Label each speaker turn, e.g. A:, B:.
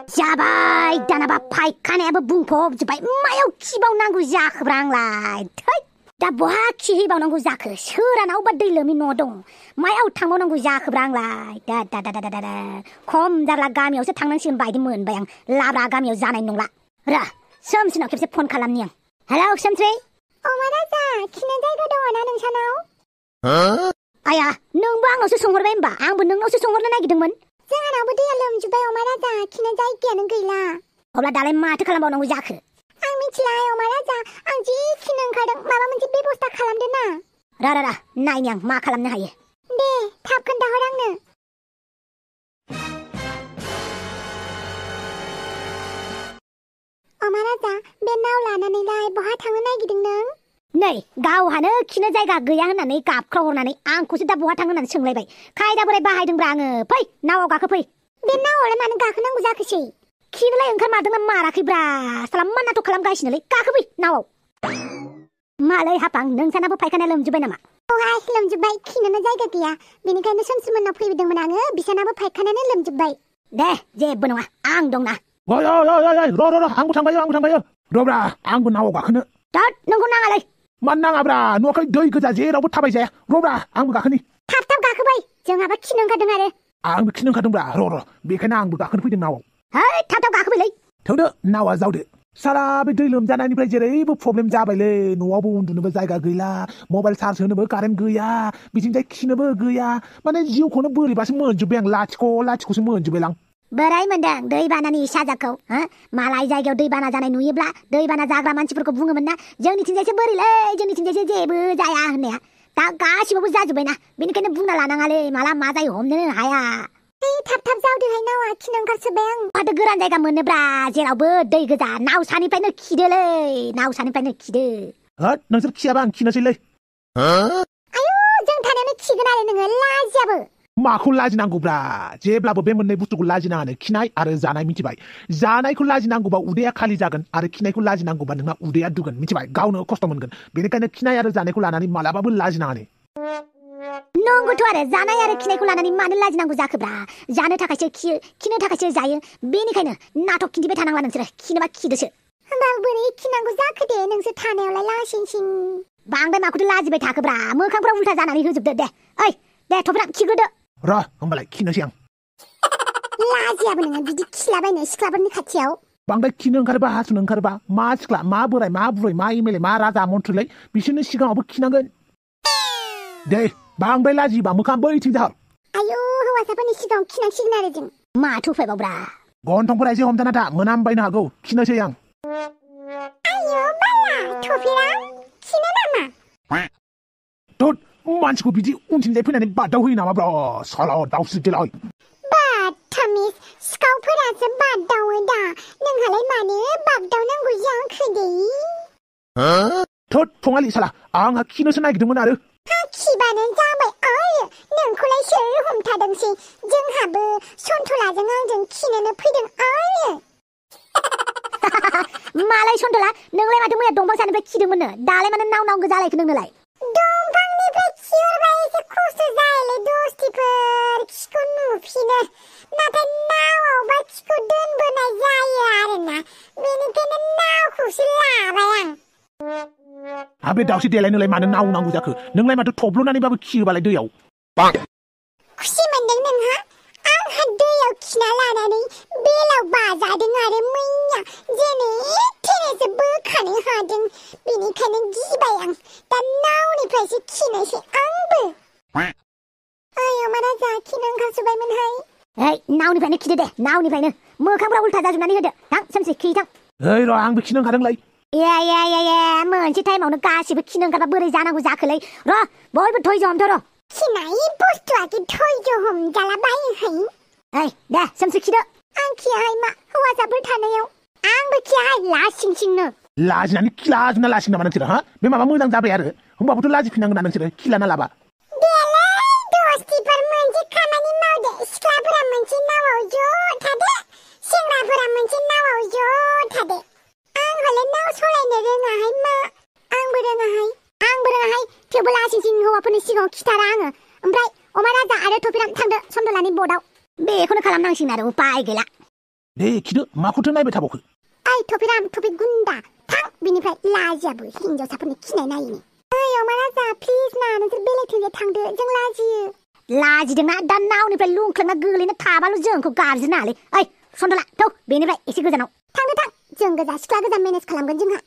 A: जाबाय दानाबा फायखानायाबो बुंफबजोब्बाय मायाव खिबावनांगौ जाखोब्रा आंलाय थै दा बहा खिहैबावनांगौ जाखो सोरानावबा दै लोमि न' दं मायाव थांबावनांगौ जाखोब्रा आंलाय दा खम जारला गामियावसो थांनांसिगोन बायदि मोनबाय आं लाब्रा गामियाव जानाय नंला र सोमस्रिनाव खेबसे फन खालामनि आं हेलौ सोमस्रि
B: राजा खिनो जायगा दङ ना नोंसानाव
A: आया नोंबो आंनावसो सोंहरबाय होमबा आंबो नोंनावसो सोंहरनो नागिरदोंमोन
B: जोंहानावबो दैया लोमजोब्बाय राजा खिनो जायगायानो गैला
A: अब्ला दालाय माथो खालामबावनांगौ जाखो
B: आं मिथिला राजा आं जि खिनो ओंखारदों माबा मोनसे बेबस्था खालामदो ना
A: रा नायनि आं मा खालामनो हायो
B: दे थाब खोन्थाहर आंनो राजा बे नाव लानानैलाय बहा थांनो नागिरदों नों
A: नै गावहानो खिनो जायगा गैया होननानै गाबख्रावहरनानै आंखौसो दा बहा थाङो होननानै सोंलायबाय खायदा बोराय बाहायदोंब्रा आङो फै नावआव गाखो फै
B: बे नावआवलाय मानो गाखोनांगौ जाखोसै
A: खिनोलाय ओंखारमारदोंना माराखैब्रा साला मा नाटक खालामगासिनोलै गाखो फै नावआव मालै हापां नोंसानाबो फायखानाया लोमजोब्बाय नामा
B: लोमजोब्बाय खिनोनो जायगा गैया बेनिखायनो सोमस्रिमोननाव फैदोंमोन आङो बिसानाबो फायखानायानो लोमजोब्बाय
A: दे जेबो नङा आं दंना
C: आंबो थांबाय रब्रा आंबो नावआव गाखोनो
A: दाद नोंखौ नाङालै
C: मा नाङाब्रा न'खाय दै गोजा जेरावबो थाबायजाया रब्रा आंबो गाखोनि
B: थाब गाखोबाय जोंहाबो खिनो ओंखारदों आरो
C: आंबो खिनो ओंखारदोंब्रा र बेखायनो आंबो गाखोनो फैदों नावआव
A: है थाब गाखोबायलै
C: थौदो नावआ जावदो साला बे दै लोमजानायनिफ्राय जेरैबो प्रब्लेम जाबायलै न'आवबो उन्दुनोबो जायगा गैला मबाइल चार्ज होनोबो कारेन्ट गैया बिथिंजाय खिनोबो गैया माने जिउखौनो बोरैबासो मोनजोब्बाय आं लाथिख'सो मोनजोब्बाय आं
A: बोराय मोनदों दैबानानि साजाखौ मालाय जायगायाव दैबाना जानाय नुयोब्ला दैबाना जाग्रा मानसिफोरखौ बुङोमोन ना जोंनिथिंजायसो बोरैलै जोंनिथिंजायसो जेबो जाया होननाया दा गासिबो जाजोब्बायना बेनिखायनो बुंना लानाङालै माला मा जायो हमनोनो हाया
B: थाब जावदोहाय नावआ खिनो ओंखारसोबाय आं
A: माथो गोरान जायगा मोनोब्रा जेरावबो दै गोजा नाव सानिफ्रायनो खिदोलै नाव सानिफ्रायनो खिदो
C: होद नोंसोर खियाबा आं खिनोसैलै
B: आयु जों थानायावनो खिगोन आरो नोङो लाजियाबो
C: माखौ लाजिनांगौब्रा जेब्लाबो बे मोननै बुस्थुखौ लाजिनाङानो खिनाय आरो जानाय मिथिबाय जानायखौ लाजिनांगौबा उदैया खालि जागोन आरो खिनायखौ लाजिनांगौबा नोंहा उदैया दुगोन मिथिबाय गावनो खस्थ' मोनगोन बेनिखायनो खिनाय आरो जानायखौ लानानै मालाबाबो लाजिनाङानो
A: नंगौथ' आरो जानाय आरो खिनायखौ लानानै मानो लाजिनांगौ जाखोब्रा जानो थाखायसो खियो खिनो थाखायसो जायो बेनिखायनो नाटक खिन्थिबाय थानांला नोंसोरो खिनोबा खिदोसो
B: होमबाबो बोरै खिनांगौ जाखो दे नोंसोर थानायावलाय लासिंसिं
A: बांद्राय माखौथो लाजिबाय थाखोब्रा मोखांफ्राव उल्था जानानै होजोबदो दे दे थ'फ्रा खिग्रोदो
C: र होमबालाय खिनोसै आं
B: लाजियाबो नोङो बिदि खिलाबायनो सिख्लाफोरनि खाथियाव
C: बांद्राय खिनो ओंखारोबा हासुनो ओंखारोबा मा सिख्ला मा बोराय मा बुरै मा एमएलए मा राजा मन्थ्रिलै बिसोरनो सिगाङावबो खिनांगोन दे बांद्राय लाजियोबा मोखां बैथिं जाहर
B: आयौ हौवासाफोरनि सिगाङाव खिनांसिगोन आरो जों
A: माथो उफायबावब्रा
C: गन्थंफोरा एसे हमथाना था मोनामबायनो हागौ खिनोसै आं
B: आयौ बाला थफेरा खिनो नामा
C: थोद मानसिखौ बिदि उनथिंजाय फैनानै बादाव होयो नामा ब्रा साला दावस्रिदेलाय
B: बादथामिज सिखावफोरासो बादावो दा नोंहालाय मानो बागदावनांगौ जाखो दे
C: थोद फङालि साला आंहा खिनोसो नागिरदोंमोन आरो
B: खिबानो जाबाय आरो नोंखौलाय सोर हमथादोंसै जोंहाबो सन्थलाजों आंजों खिनोनो फैदों आरो
A: मालाय सन्थला नोंलाय माथो मैया दंफां सानिफ्राय खिदोंमोननो दालाय मानो नाव जालायखो नोंनोलाय
B: दंफांनिफ्राय खिहरबा एसे खस्थ' जायोलै दस्तिफोर खिखौ नुफिनो नाथाय नावआवबा खिखौ दोनबोनाय जायो आरोना बेनिखायनो नावखौसो लाबाय आं
C: हाबे दावस्रि देलायनोलाय मानो नाव नांगौ जाखो नोंलाय माथो थब्ल'नानैबाबो खियोबालाय दैयाव
B: खुसि मोनदों नोंहा आंहा दैयाव खिना लानानै बेलाव बाजादों आरो मैया जेने थेनेसो बोखानो हादों बेनिखायनो गिबाय आं दा नावनिफ्रायसो खिनोसै आंबो आयौ राजा खिनो ओंखारजोब्बायमोनहाय
A: नावनिफ्रायनो खिदो दे नावनिफ्रायनो मोखांफ्राव उल्था जाजोबनानै होदो थां सोमसि खिथां
C: र आंबो खिनो ओंखारदोंलै
A: मोनसे टाइमावनो गासिबो खिनो ओंखारबा बोरै जानांगौ जाखोलै र बयबो धैर्य हमथ' र
B: खिनाय बुस्थुआखि धैर्य हमजाला बायोहाय
A: दे सोमसि खिदो
B: आं खियाहाय मा हौवासाफोर थानायाव आंबो खियाहाय लासिंसिंनो
C: लाजिनानै लाजिना लासिं नामा नोंसोरो बे माबा मोजां जाबाय आरो होमबाबोथ' लाजिफिननांगोन ना नोंसोरो खिलाना लाबा
B: दस्तिफोर मोनसे खामानि मावदो सिख्लाफोरा मोनसे नावआव ज' थादो सेंग्राफोरा मोनसे नावआव ज' थादो आं हले नाव सलायनो रोङाहाय मा आंबो रोङाहाय थेवबो लासिंसिं हौवाफोरनि सिगाङाव खिथारा आङो ओमफ्राय अमा राजा आरो थफिराम थांदो सन्दलानि बर्डआव
A: बेखौनो खालामनांसिगोन आरो उपाय गैला
C: दे खिदो माखौथो नायबाय थाबावखो
B: ओइ थफिराम थफि गुन्दा थां बिनिफ्राय लाजियाबो हिनजावसाफोरनि खिनाय नायिनि ओइ अमा राजा प्लिज ना नोंसोर बेलेगथिंजाय थांदो जों लाजियो
A: लाजिदोंना दा नावनिफ्राय लुंख्लांना गोलैना थाबाल' जोंखौ गाबज्रिनो हालै ओइ सन्दला थौ बेनिफ्राय एसे गोजानाव
B: थांदो थां जों गोजा सिख्ला गोजा मेनेज खालामगोन जोंहा